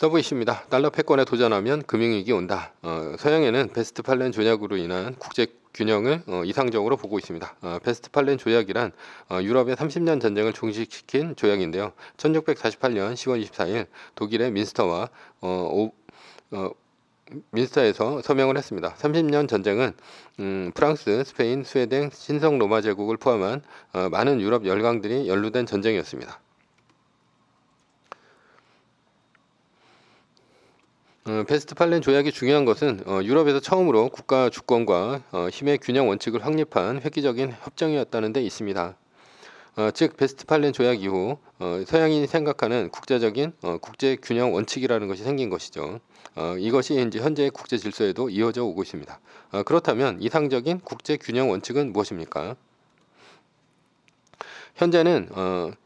서브 이슈입니다. 달러 패권에 도전하면 금융위기 온다. 서양에는 베스트팔렌 조약으로 인한 국제 균형을 이상적으로 보고 있습니다. 베스트팔렌 조약이란 유럽의 30년 전쟁을 종식시킨 조약인데요. 1648년 10월 24일 독일의 민스터에서 서명을 했습니다. 30년 전쟁은 프랑스, 스페인, 스웨덴, 신성 로마 제국을 포함한 많은 유럽 열강들이 연루된 전쟁이었습니다. 베스트팔렌 조약이 중요한 것은 유럽에서 처음으로 국가 주권과 힘의 균형 원칙을 확립한 획기적인 협정이었다는 데 있습니다. 즉 베스트팔렌 조약 이후 서양인이 생각하는 국제적인 국제 균형 원칙이라는 것이 생긴 것이죠. 이것이 이제 현재의 국제 질서에도 이어져 오고 있습니다. 그렇다면 이상적인 국제 균형 원칙은 무엇입니까? 현재는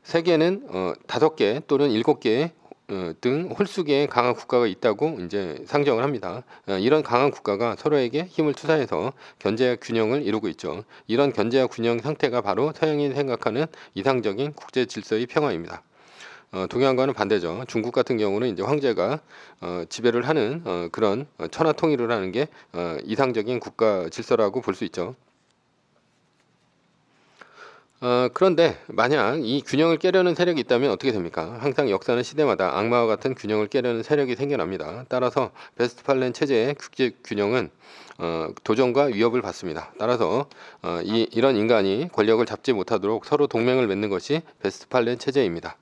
세계는 5개 또는 7개 등 홀수계의 강한 국가가 있다고 이제 상정을 합니다. 이런 강한 국가가 서로에게 힘을 투사해서 견제와 균형을 이루고 있죠. 이런 견제와 균형 상태가 바로 서양인이 생각하는 이상적인 국제 질서의 평화입니다. 동양과는 반대죠. 중국 같은 경우는 이제 황제가 지배를 하는 그런 천하 통일을 하는 게 이상적인 국가 질서라고 볼 수 있죠. 그런데 만약 이 균형을 깨려는 세력이 있다면 어떻게 됩니까? 항상 역사는 시대마다 악마와 같은 균형을 깨려는 세력이 생겨납니다. 따라서 베스트팔렌 체제의 국제 균형은 도전과 위협을 받습니다. 따라서 이런 인간이 권력을 잡지 못하도록 서로 동맹을 맺는 것이 베스트팔렌 체제입니다.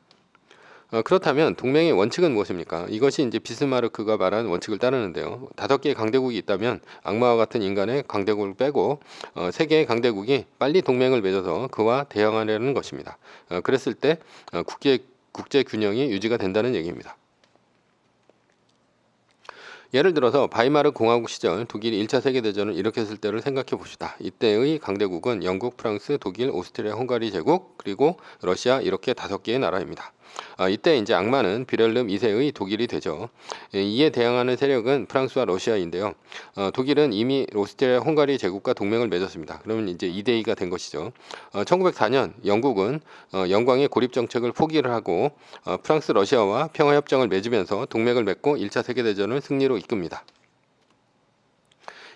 그렇다면 동맹의 원칙은 무엇입니까? 이것이 이제 비스마르크가 말한 원칙을 따르는데요. 5개의 강대국이 있다면 악마와 같은 인간의 강대국을 빼고 3개의 강대국이 빨리 동맹을 맺어서 그와 대항하려는 것입니다. 그랬을 때 국제 균형이 유지가 된다는 얘기입니다. 예를 들어서 바이마르 공화국 시절 독일이 1차 세계대전을 일으켰을 때를 생각해 봅시다. 이때의 강대국은 영국, 프랑스, 독일, 오스트리아, 헝가리 제국, 그리고 러시아 이렇게 5개의 나라입니다. 이때 이제 악마는 비렐름 2세의 독일이 되죠. 이에 대항하는 세력은 프랑스와 러시아인데요. 독일은 이미 오스트리아, 헝가리 제국과 동맹을 맺었습니다. 그러면 이제 2대2가 된 것이죠. 1904년 영국은 영광의 고립 정책을 포기를 하고 프랑스, 러시아와 평화협정을 맺으면서 동맹을 맺고 1차 세계대전을 승리로 이끕니다.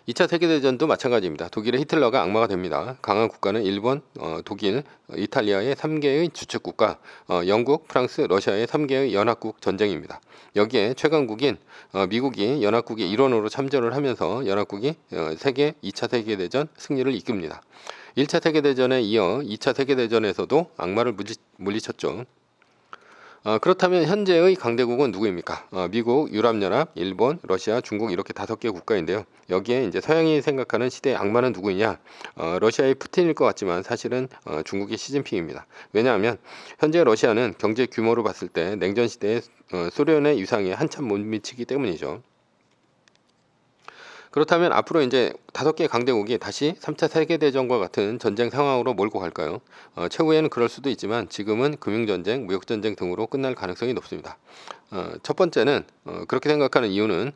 2차 세계대전도 마찬가지입니다. 독일의 히틀러가 악마가 됩니다. 강한 국가는 일본, 독일, 이탈리아의 3개의 주축국가, 영국, 프랑스, 러시아의 3개의 연합국 전쟁입니다. 여기에 최강국인 미국이 연합국의 일원으로 참전을 하면서 연합국이 세계 2차 세계대전 승리를 이끕니다. 1차 세계대전에 이어 2차 세계대전에서도 악마를 물리쳤죠. 그렇다면 현재의 강대국은 누구입니까? 미국, 유럽연합, 일본, 러시아, 중국 이렇게 5개 국가인데요. 여기에 이제 서양이 생각하는 시대의 악마는 누구이냐? 러시아의 푸틴일 것 같지만 사실은 중국의 시진핑입니다. 왜냐하면 현재 러시아는 경제 규모로 봤을 때 냉전 시대의 소련의 유상에 한참 못 미치기 때문이죠. 그렇다면 앞으로 이제 5개 강대국이 다시 3차 세계대전과 같은 전쟁 상황으로 몰고 갈까요? 최후에는 그럴 수도 있지만 지금은 금융전쟁, 무역전쟁 등으로 끝날 가능성이 높습니다. 첫 번째는 그렇게 생각하는 이유는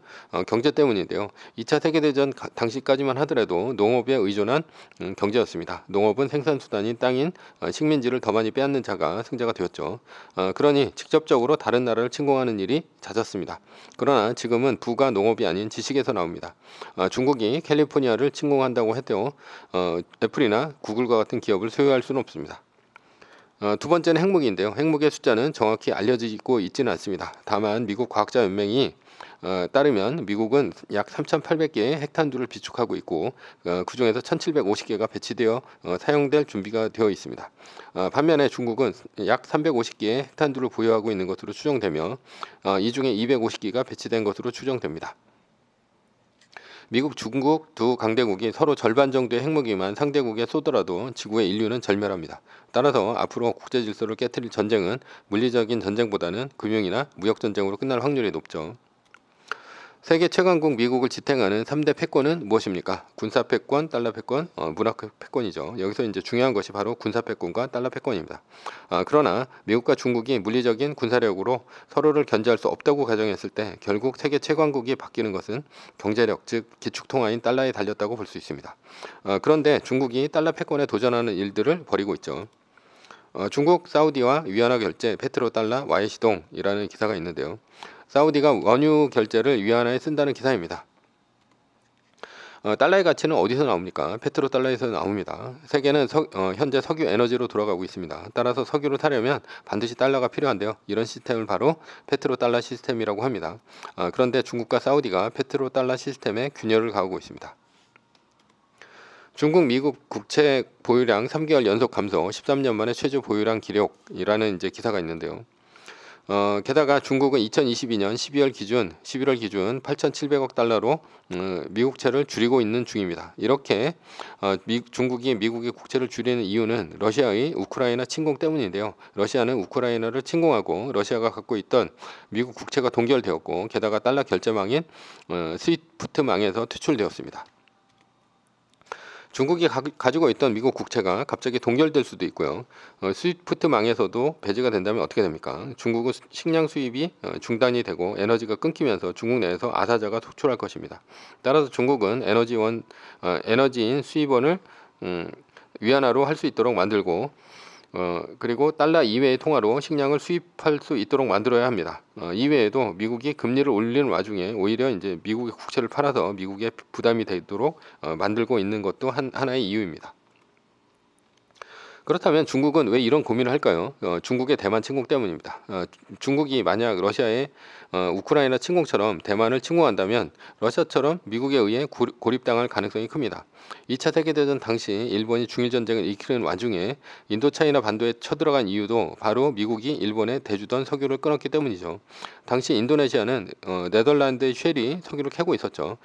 경제 때문인데요. 2차 세계대전 당시까지만 하더라도 농업에 의존한 경제였습니다. 농업은 생산수단인 땅인 식민지를 더 많이 빼앗는 자가 승자가 되었죠. 그러니 직접적으로 다른 나라를 침공하는 일이 잦았습니다. 그러나 지금은 부가 농업이 아닌 지식에서 나옵니다. 중국이 캘리포니아를 침공한다고 해도 애플이나 구글과 같은 기업을 소유할 수는 없습니다. 두 번째는 핵무기인데요. 핵무기의 숫자는 정확히 알려지고 있지는 않습니다. 다만 미국 과학자연맹이 따르면 미국은 약 3,800개의 핵탄두를 비축하고 있고 그 중에서 1,750개가 배치되어 사용될 준비가 되어 있습니다. 반면에 중국은 약 350개의 핵탄두를 보유하고 있는 것으로 추정되며 이 중에 250개가 배치된 것으로 추정됩니다. 미국, 중국 두 강대국이 서로 절반 정도의 핵무기만 상대국에 쏘더라도 지구의 인류는 절멸합니다. 따라서 앞으로 국제 질서를 깨트릴 전쟁은 물리적인 전쟁보다는 금융이나 무역 전쟁으로 끝날 확률이 높죠. 세계 최강국 미국을 지탱하는 3대 패권은 무엇입니까? 군사 패권, 달러 패권, 문화 패권이죠. 여기서 이제 중요한 것이 바로 군사 패권과 달러 패권입니다. 그러나 미국과 중국이 물리적인 군사력으로 서로를 견제할 수 없다고 가정했을 때 결국 세계 최강국이 바뀌는 것은 경제력, 즉 기축통화인 달러에 달렸다고 볼 수 있습니다. 그런데 중국이 달러 패권에 도전하는 일들을 벌이고 있죠. 중국 사우디와 위안화 결제, 페트로 달러, 와이시동이라는 기사가 있는데요. 사우디가 원유 결제를 위안화에 쓴다는 기사입니다. 달러의 가치는 어디서 나옵니까? 페트로달러에서 나옵니다. 세계는 현재 석유 에너지로 돌아가고 있습니다. 따라서 석유를 사려면 반드시 달러가 필요한데요. 이런 시스템을 바로 페트로달러 시스템이라고 합니다. 그런데 중국과 사우디가 페트로달러 시스템에 균열을 가하고 있습니다. 중국 미국 국채 보유량 3개월 연속 감소, 13년 만에 최저 보유량 기록이라는 기사가 있는데요. 게다가 중국은 2022년 11월 기준 8,700억 달러로 미국채를 줄이고 있는 중입니다. 이렇게 중국이 미국의 국채를 줄이는 이유는 러시아의 우크라이나 침공 때문인데요. 러시아는 우크라이나를 침공하고 러시아가 갖고 있던 미국 국채가 동결되었고, 게다가 달러 결제망인 스위프트망에서 퇴출되었습니다. 중국이 가지고 있던 미국 국채가 갑자기 동결될 수도 있고요. 스위프트망에서도 배제가 된다면 어떻게 됩니까? 중국은 식량 수입이 중단이 되고 에너지가 끊기면서 중국 내에서 아사자가 속출할 것입니다. 따라서 중국은 에너지인 수입원을 위안화로 할 수 있도록 만들고, 그리고 달러 이외의 통화로 식량을 수입할 수 있도록 만들어야 합니다. 이외에도 미국이 금리를 올리는 와중에 오히려 미국의 국채를 팔아서 미국에 부담이 되도록 만들고 있는 것도 하나의 이유입니다. 그렇다면 중국은 왜 이런 고민을 할까요? 중국의 대만 침공 때문입니다. 중국이 만약 러시아의 우크라이나 침공처럼 대만을 침공한다면 러시아처럼 미국에 의해 고립당할 가능성이 큽니다. 2차 세계대전 당시 일본이 중일전쟁을 일으키는 와중에 인도차이나 반도에 쳐들어간 이유도 바로 미국이 일본에 대주던 석유를 끊었기 때문이죠. 당시 인도네시아는 네덜란드의 쉘이 석유를 캐고 있었죠.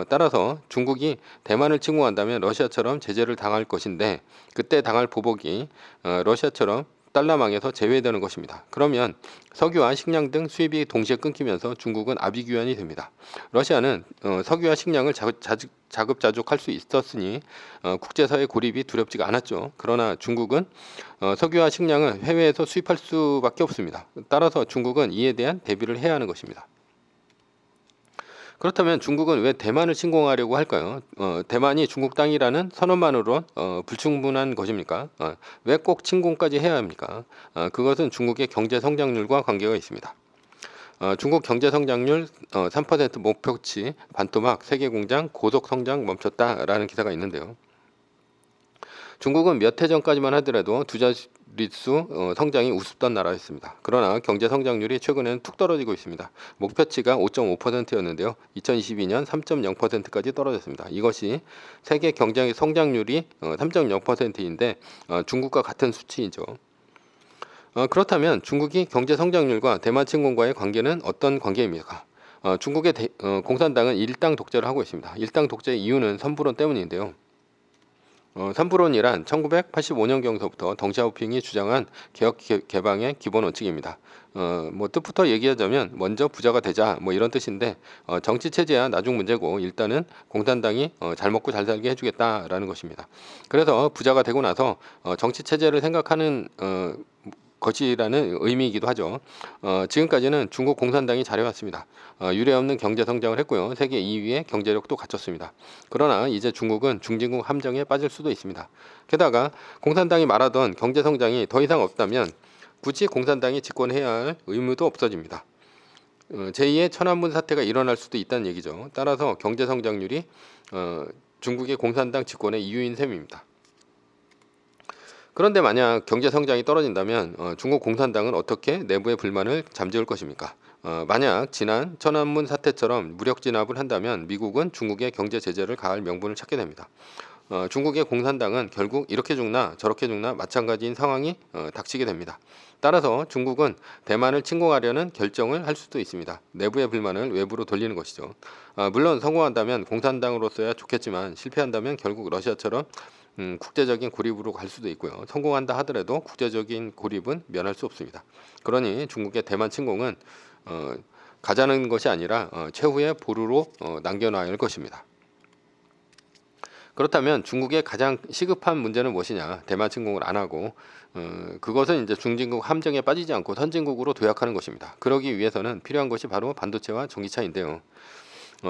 따라서 중국이 대만을 침공한다면 러시아처럼 제재를 당할 것인데, 그때 당할 보복이 러시아처럼 달러망에서 제외되는 것입니다. 그러면 석유와 식량 등 수입이 동시에 끊기면서 중국은 아비규환이 됩니다. 러시아는 석유와 식량을 자급자족할 수 있었으니 국제사회 고립이 두렵지가 않았죠. 그러나 중국은 석유와 식량을 해외에서 수입할 수밖에 없습니다. 따라서 중국은 이에 대한 대비를 해야 하는 것입니다. 그렇다면 중국은 왜 대만을 침공하려고 할까요? 대만이 중국 땅이라는 선언만으로 불충분한 것입니까? 왜 꼭 침공까지 해야 합니까? 그것은 중국의 경제 성장률과 관계가 있습니다. 중국 경제 성장률 3% 목표치 반토막 세계 공장 고속 성장 멈췄다라는 기사가 있는데요. 중국은 몇 해 전까지만 하더라도 두 자릿수 성장이 우습던 나라였습니다. 그러나 경제 성장률이 최근에는 툭 떨어지고 있습니다. 목표치가 5.5%였는데요. 2022년 3.0%까지 떨어졌습니다. 이것이 세계 경제 성장률이 3.0%인데 중국과 같은 수치이죠. 그렇다면 중국이 경제 성장률과 대만 침공과의 관계는 어떤 관계입니까? 중국의 공산당은 일당 독재를 하고 있습니다. 일당 독재의 이유는 선불원 때문인데요. 선불원이란 1985년경서부터 덩샤오핑이 주장한 개혁 개방의 기본 원칙입니다. 뜻부터 얘기하자면 먼저 부자가 되자 이런 뜻인데, 정치 체제야 나중 문제고 일단은 공산당이 잘 먹고 잘 살게 해주겠다라는 것입니다. 그래서 부자가 되고 나서 정치 체제를 생각하는 것이라는 의미이기도 하죠. 지금까지는 중국 공산당이 잘해왔습니다. 유례없는 경제 성장을 했고요. 세계 2위의 경제력도 갖췄습니다. 그러나 이제 중국은 중진국 함정에 빠질 수도 있습니다. 게다가 공산당이 말하던 경제 성장이 더 이상 없다면 굳이 공산당이 집권해야 할 의무도 없어집니다. 제2의 천안문 사태가 일어날 수도 있다는 얘기죠. 따라서 경제 성장률이 중국의 공산당 집권의 이유인 셈입니다. 그런데 만약 경제 성장이 떨어진다면 중국 공산당은 어떻게 내부의 불만을 잠재울 것입니까? 만약 지난 천안문 사태처럼 무력 진압을 한다면 미국은 중국의 경제 제재를 가할 명분을 찾게 됩니다. 중국의 공산당은 결국 이렇게 죽나 저렇게 죽나 마찬가지인 상황이 닥치게 됩니다. 따라서 중국은 대만을 침공하려는 결정을 할 수도 있습니다. 내부의 불만을 외부로 돌리는 것이죠. 물론 성공한다면 공산당으로서야 좋겠지만 실패한다면 결국 러시아처럼 국제적인 고립으로 갈 수도 있고요. 성공한다 하더라도 국제적인 고립은 면할 수 없습니다. 그러니 중국의 대만 침공은 가자는 것이 아니라 최후의 보루로 남겨놔야 할 것입니다. 그렇다면 중국의 가장 시급한 문제는 무엇이냐? 대만 침공을 안 하고 그것은 중진국 함정에 빠지지 않고 선진국으로 도약하는 것입니다. 그러기 위해서는 필요한 것이 바로 반도체와 전기차인데요.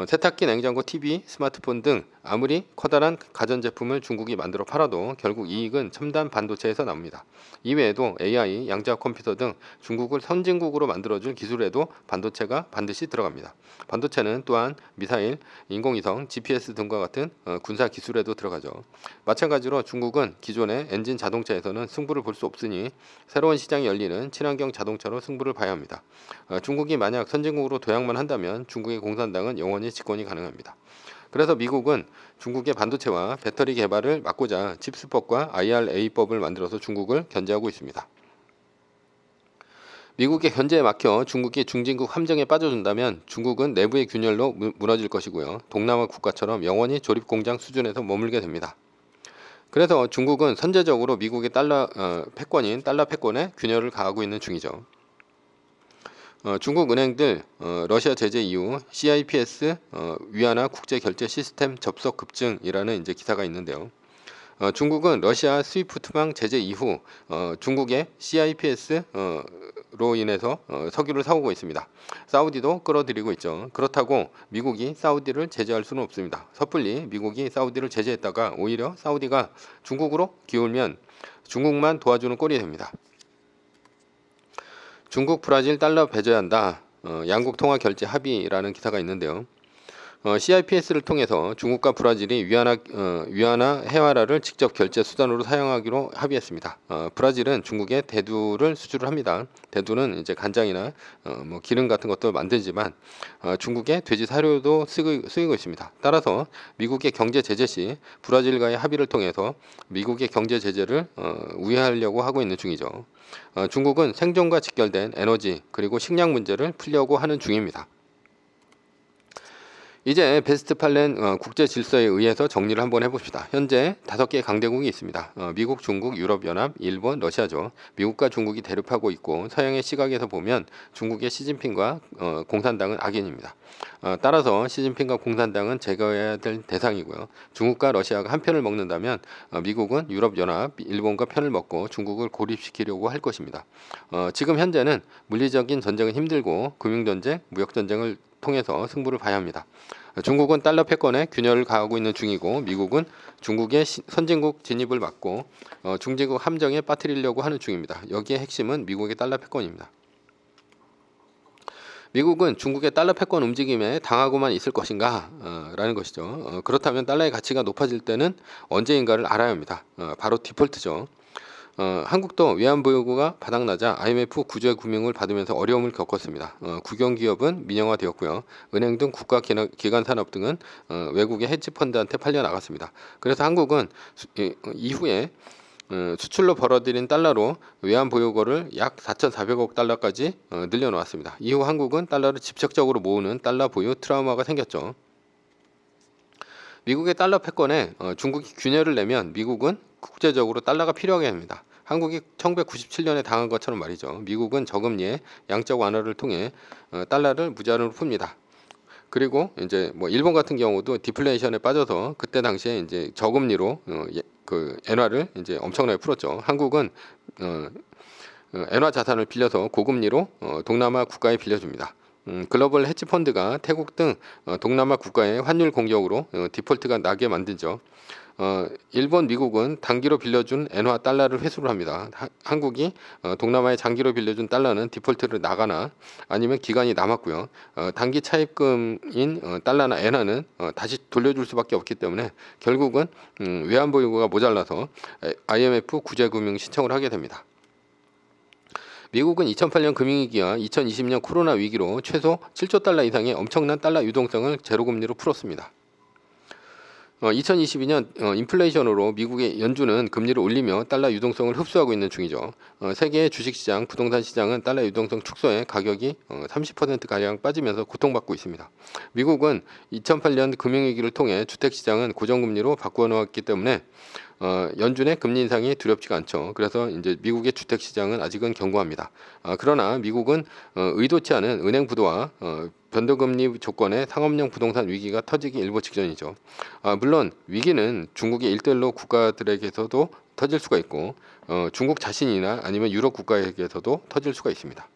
세탁기, 냉장고, TV, 스마트폰 등 아무리 커다란 가전제품을 중국이 만들어 팔아도 결국 이익은 첨단 반도체에서 나옵니다. 이외에도 AI, 양자 컴퓨터 등 중국을 선진국으로 만들어줄 기술에도 반도체가 반드시 들어갑니다. 반도체는 또한 미사일, 인공위성, GPS 등과 같은 군사 기술에도 들어가죠. 마찬가지로 중국은 기존의 엔진 자동차에서는 승부를 볼 수 없으니 새로운 시장이 열리는 친환경 자동차로 승부를 봐야 합니다. 중국이 만약 선진국으로 도약만 한다면 중국의 공산당은 영원히 집권이 가능합니다. 그래서 미국은 중국의 반도체와 배터리 개발을 막고자 칩스법과 IRA법을 만들어서 중국을 견제하고 있습니다. 미국의 견제에 막혀 중국이 중진국 함정에 빠져준다면 중국은 내부의 균열로 무너질 것이고요. 동남아 국가처럼 영원히 조립공장 수준에서 머물게 됩니다. 그래서 중국은 선제적으로 미국의 패권인 달러 패권에 균열을 가하고 있는 중이죠. 중국 은행들 러시아 제재 이후 CIPS 위안화 국제 결제 시스템 접속 급증이라는 이제 기사가 있는데요. 중국은 러시아 스위프트방 제재 이후 중국의 CIPS로 인해서 석유를 사오고 있습니다. 사우디도 끌어들이고 있죠. 그렇다고 미국이 사우디를 제재할 수는 없습니다. 섣불리 미국이 사우디를 제재했다가 오히려 사우디가 중국으로 기울면 중국만 도와주는 꼴이 됩니다. 중국, 브라질 달러 배제해야 한다. 양국 통화 결제 합의라는 기사가 있는데요. CIPS를 통해서 중국과 브라질이 위안화 해화라를 직접 결제 수단으로 사용하기로 합의했습니다. 브라질은 중국에 대두를 수주를 합니다. 대두는 이제 간장이나 뭐 기름 같은 것도 만들지만 중국의 돼지 사료도 쓰이고 있습니다. 따라서 미국의 경제 제재 시 브라질과의 합의를 통해서 미국의 경제 제재를 우회하려고 하고 있는 중이죠. 중국은 생존과 직결된 에너지 그리고 식량 문제를 풀려고 하는 중입니다. 이제 베스트팔렌 국제 질서에 의해서 정리를 한번 해봅시다. 현재 5개의 강대국이 있습니다. 미국, 중국, 유럽연합, 일본, 러시아죠. 미국과 중국이 대립하고 있고 서양의 시각에서 보면 중국의 시진핑과 공산당은 악인입니다. 따라서 시진핑과 공산당은 제거해야 될 대상이고요. 중국과 러시아가 한 편을 먹는다면 미국은 유럽연합, 일본과 편을 먹고 중국을 고립시키려고 할 것입니다. 지금 현재는 물리적인 전쟁은 힘들고 금융전쟁, 무역전쟁을 통해서 승부를 봐야 합니다. 중국은 달러 패권에 균열을 가하고 있는 중이고 미국은 중국의 선진국 진입을 막고 중진국 함정에 빠뜨리려고 하는 중입니다. 여기에 핵심은 미국의 달러 패권입니다. 미국은 중국의 달러 패권 움직임에 당하고만 있을 것인가? 라는 것이죠. 그렇다면 달러의 가치가 높아질 때는 언제인가를 알아야 합니다. 바로 디폴트죠. 한국도 외환보유고가 바닥나자 IMF 구제 금융을 받으면서 어려움을 겪었습니다. 국영기업은 민영화되었고요. 은행 등 국가기관산업 등은 외국의 헤지펀드한테 팔려나갔습니다. 그래서 한국은 이후에 수출로 벌어들인 달러로 외환보유고를 약 4,400억 달러까지 늘려놓았습니다. 이후 한국은 달러를 직접적으로 모으는 달러 보유 트라우마가 생겼죠. 미국의 달러 패권에 중국이 균열을 내면 미국은 국제적으로 달러가 필요하게 합니다. 한국이 1997년에 당한 것처럼 말이죠. 미국은 저금리에 양적 완화를 통해 달러를 무제한으로 풉니다. 그리고 이제 뭐 일본 같은 경우도 디플레이션에 빠져서 그때 당시에 이제 저금리로 그 엔화를 이제 엄청나게 풀었죠. 한국은 엔화 자산을 빌려서 고금리로 동남아 국가에 빌려줍니다. 글로벌 헤지펀드가 태국 등 동남아 국가의 환율 공격으로 디폴트가 나게 만들죠. 일본, 미국은 단기로 빌려준 엔화 달러를 회수를 합니다. 한국이 동남아에 장기로 빌려준 달러는 디폴트를 나가나 아니면 기간이 남았고요. 단기 차입금인 달러나 엔화는 다시 돌려줄 수밖에 없기 때문에 결국은 외환보유고가 모자라서 IMF 구제금융 신청을 하게 됩니다. 미국은 2008년 금융위기와 2020년 코로나 위기로 최소 7조 달러 이상의 엄청난 달러 유동성을 제로금리로 풀었습니다. 2022년 인플레이션으로 미국의 연준은 금리를 올리며 달러 유동성을 흡수하고 있는 중이죠. 세계의 주식시장, 부동산 시장은 달러 유동성 축소에 가격이 30%가량 빠지면서 고통받고 있습니다. 미국은 2008년 금융위기를 통해 주택시장은 고정금리로 바꾸어 놓았기 때문에 연준의 금리 인상이 두렵지가 않죠. 그래서 이제 미국의 주택시장은 아직은 견고합니다. 그러나 미국은 의도치 않은 은행 부도와 변동금리 조건의 상업용 부동산 위기가 터지기 일보 직전이죠. 물론 위기는 중국의 1대1로 국가들에게서도 터질 수가 있고 중국 자신이나 아니면 유럽 국가에게서도 터질 수가 있습니다.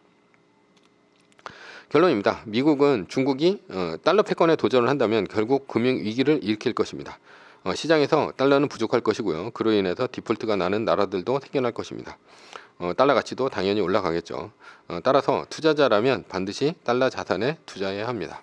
결론입니다. 미국은 중국이 달러 패권에 도전을 한다면 결국 금융 위기를 일으킬 것입니다. 시장에서 달러는 부족할 것이고요. 그로 인해서 디폴트가 나는 나라들도 생겨날 것입니다. 달러 가치도 당연히 올라가겠죠. 따라서 투자자라면 반드시 달러 자산에 투자해야 합니다.